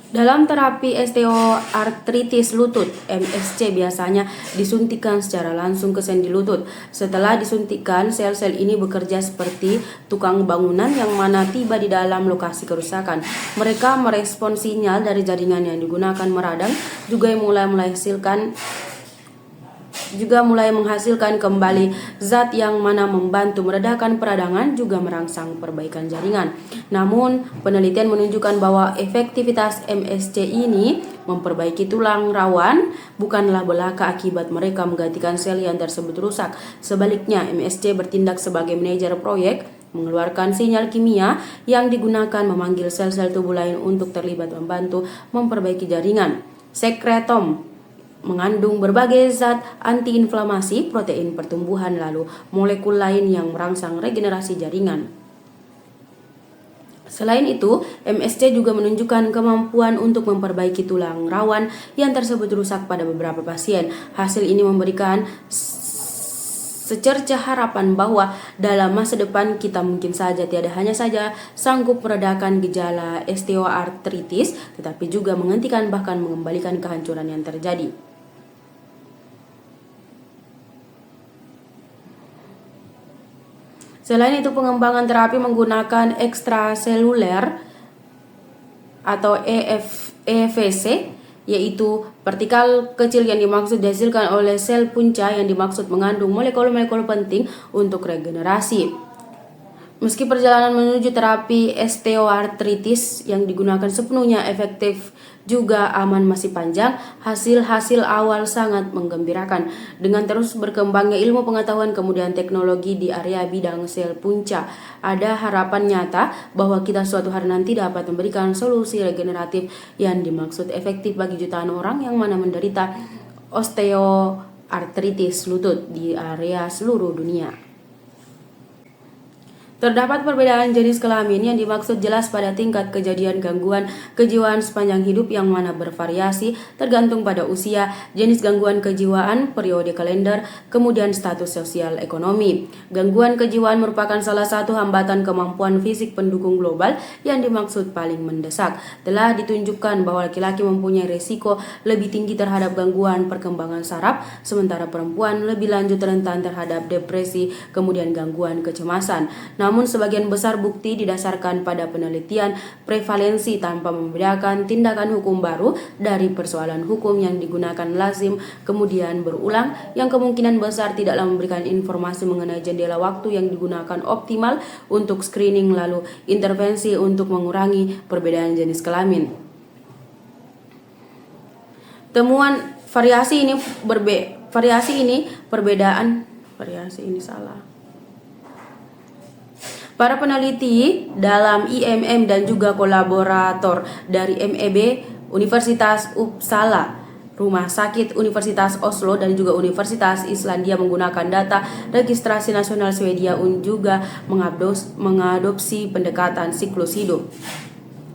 Dalam terapi osteoartritis lutut, MSC biasanya disuntikkan secara langsung ke sendi lutut. Setelah disuntikkan, sel-sel ini bekerja seperti tukang bangunan yang mana tiba di dalam lokasi kerusakan. Mereka merespon sinyal dari jaringan yang digunakan meradang, juga mulai menghasilkan kembali zat yang mana membantu meredakan peradangan juga merangsang perbaikan jaringan. Namun, penelitian menunjukkan bahwa efektivitas MSC ini memperbaiki tulang rawan bukanlah belaka akibat mereka menggantikan sel yang tersebut rusak. Sebaliknya, MSC bertindak sebagai manajer proyek, mengeluarkan sinyal kimia yang digunakan memanggil sel-sel tubuh lain untuk terlibat membantu memperbaiki jaringan. Sekretom mengandung berbagai zat antiinflamasi, protein pertumbuhan, lalu molekul lain yang merangsang regenerasi jaringan. Selain itu, MSC juga menunjukkan kemampuan untuk memperbaiki tulang rawan yang tersebut rusak pada beberapa pasien. Hasil ini memberikan secerca harapan bahwa dalam masa depan kita mungkin saja tidak hanya saja sanggup meredakan gejala osteoartritis, tetapi juga menghentikan bahkan mengembalikan kehancuran yang terjadi. Selain itu, pengembangan terapi menggunakan ekstraseluler atau EVC, yaitu partikel kecil yang dihasilkan oleh sel punca yang dimaksud mengandung molekul-molekul penting untuk regenerasi. Meski perjalanan menuju terapi osteoartritis yang digunakan sepenuhnya efektif juga aman masih panjang, hasil-hasil awal sangat menggembirakan. Dengan terus berkembangnya ilmu pengetahuan kemudian teknologi di area bidang sel punca, ada harapan nyata bahwa kita suatu hari nanti dapat memberikan solusi regeneratif yang dimaksud efektif bagi jutaan orang yang mana menderita osteoartritis lutut di area seluruh dunia. Terdapat perbedaan jenis kelamin yang dimaksud jelas pada tingkat kejadian gangguan kejiwaan sepanjang hidup yang mana bervariasi tergantung pada usia, jenis gangguan kejiwaan, periode kalender, kemudian status sosial ekonomi. Gangguan kejiwaan merupakan salah satu hambatan kemampuan fisik pendukung global yang dimaksud paling mendesak. Telah ditunjukkan bahwa laki-laki mempunyai risiko lebih tinggi terhadap gangguan perkembangan saraf, sementara perempuan lebih lanjut rentan terhadap depresi, kemudian gangguan kecemasan. Namun sebagian besar bukti didasarkan pada penelitian prevalensi tanpa membedakan tindakan hukum baru dari persoalan hukum yang digunakan lazim kemudian berulang yang kemungkinan besar tidaklah memberikan informasi mengenai jendela waktu yang digunakan optimal untuk screening lalu intervensi untuk mengurangi perbedaan jenis kelamin. Temuan variasi ini Para peneliti dalam IMM dan juga kolaborator dari MEB, Universitas Uppsala, Rumah Sakit Universitas Oslo dan juga Universitas Islandia menggunakan data registrasi nasional Swedia juga mengadopsi pendekatan siklus hidup.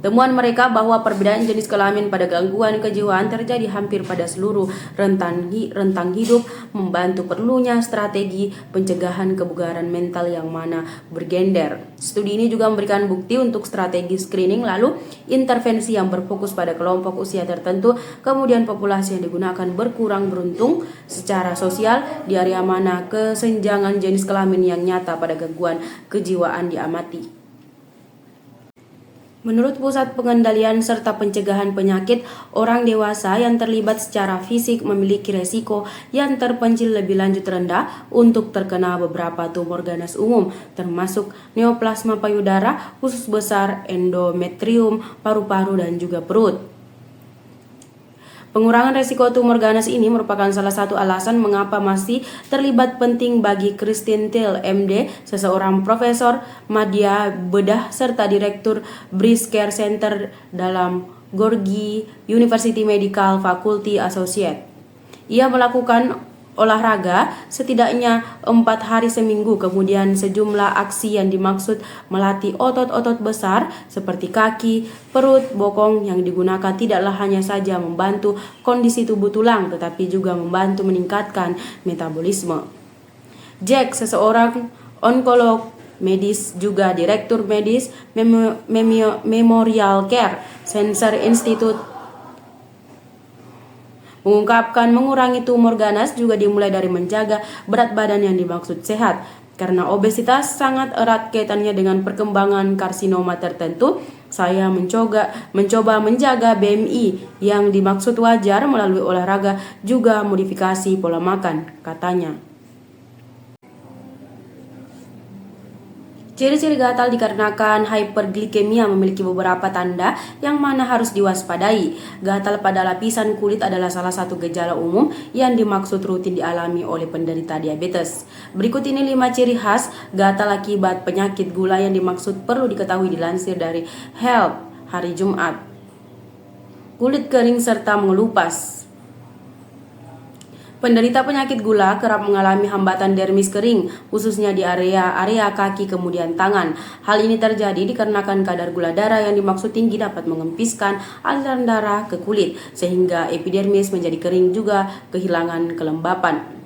Temuan mereka bahwa perbedaan jenis kelamin pada gangguan kejiwaan terjadi hampir pada seluruh rentang hidup, membantu perlunya strategi pencegahan kebugaran mental yang mana bergender. Studi ini juga memberikan bukti untuk strategi screening lalu intervensi yang berfokus pada kelompok usia tertentu, kemudian populasi yang digunakan berkurang beruntung secara sosial di area mana kesenjangan jenis kelamin yang nyata pada gangguan kejiwaan diamati. Menurut Pusat Pengendalian serta Pencegahan Penyakit, orang dewasa yang terlibat secara fisik memiliki resiko yang terpencil lebih lanjut rendah untuk terkena beberapa tumor ganas umum, termasuk neoplasma payudara, usus besar, endometrium, paru-paru, dan juga perut. Pengurangan resiko tumor ganas ini merupakan salah satu alasan mengapa masih terlibat penting bagi Christine Thiel, MD, seseorang profesor media bedah serta direktur Breast Care Center dalam Gorgi University Medical Faculty Associate. Ia melakukan olahraga setidaknya 4 hari seminggu, kemudian sejumlah aksi yang dimaksud melatih otot-otot besar seperti kaki, perut, bokong yang digunakan tidaklah hanya saja membantu kondisi tubuh tulang tetapi juga membantu meningkatkan metabolisme. Jack, seseorang onkolog medis, juga Direktur Medis Memorial Care Cancer Institute mengungkapkan mengurangi tumor ganas juga dimulai dari menjaga berat badan yang dimaksud sehat. Karena obesitas sangat erat kaitannya dengan perkembangan karsinoma tertentu, saya mencoba menjaga BMI yang dimaksud wajar melalui olahraga juga modifikasi pola makan, katanya. Ciri-ciri gatal dikarenakan hyperglikemia memiliki beberapa tanda yang mana harus diwaspadai. Gatal pada lapisan kulit adalah salah satu gejala umum yang dimaksud rutin dialami oleh penderita diabetes. Berikut ini 5 ciri khas gatal akibat penyakit gula yang dimaksud perlu diketahui dilansir dari Health hari Jumat. Kulit kering serta mengelupas. Penderita penyakit gula kerap mengalami hambatan dermis kering, khususnya di area kaki kemudian tangan. Hal ini terjadi dikarenakan kadar gula darah yang dimaksud tinggi dapat mengempiskan aliran darah ke kulit, sehingga epidermis menjadi kering juga kehilangan kelembapan.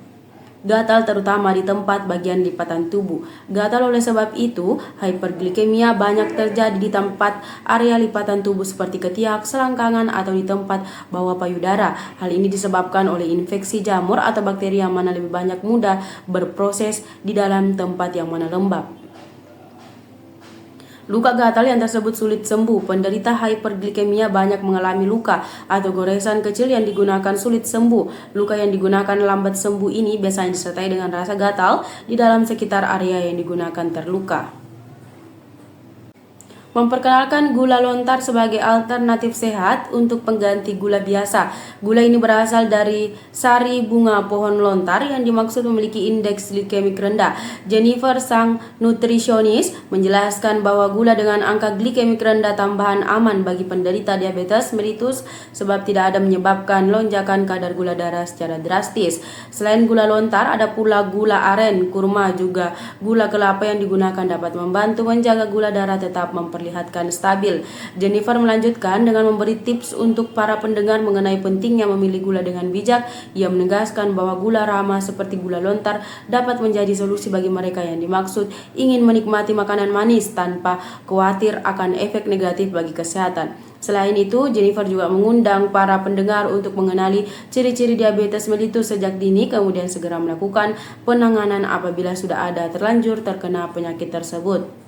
Gatal terutama di tempat bagian lipatan tubuh. Gatal oleh sebab itu, hyperglikemia banyak terjadi di tempat area lipatan tubuh seperti ketiak, selangkangan, atau di tempat bawah payudara. Hal ini disebabkan oleh infeksi jamur atau bakteri yang mana lebih banyak mudah berproses di dalam tempat yang mana lembab. Luka gatal yang tersebut sulit sembuh. Penderita hyperglikemia banyak mengalami luka atau goresan kecil yang digunakan sulit sembuh. Luka yang digunakan lambat sembuh ini biasanya disertai dengan rasa gatal di dalam sekitar area yang digunakan terluka. Memperkenalkan gula lontar sebagai alternatif sehat untuk pengganti gula biasa. Gula ini berasal dari sari bunga pohon lontar yang dimaksud memiliki indeks glikemik rendah. Jennifer, sang nutrisionis, menjelaskan bahwa gula dengan angka glikemik rendah tambahan aman bagi penderita diabetes mellitus sebab tidak ada menyebabkan lonjakan kadar gula darah secara drastis. Selain gula lontar, ada pula gula aren, kurma, juga gula kelapa yang digunakan dapat membantu menjaga gula darah tetap memperlihatkan stabil. Jennifer melanjutkan dengan memberi tips untuk para pendengar mengenai pentingnya memilih gula dengan bijak. Ia menegaskan bahwa gula ramah seperti gula lontar dapat menjadi solusi bagi mereka yang dimaksud ingin menikmati makanan manis tanpa khawatir akan efek negatif bagi kesehatan. Selain itu, Jennifer juga mengundang para pendengar untuk mengenali ciri-ciri diabetes mellitus sejak dini, kemudian segera melakukan penanganan apabila sudah ada terlanjur terkena penyakit tersebut.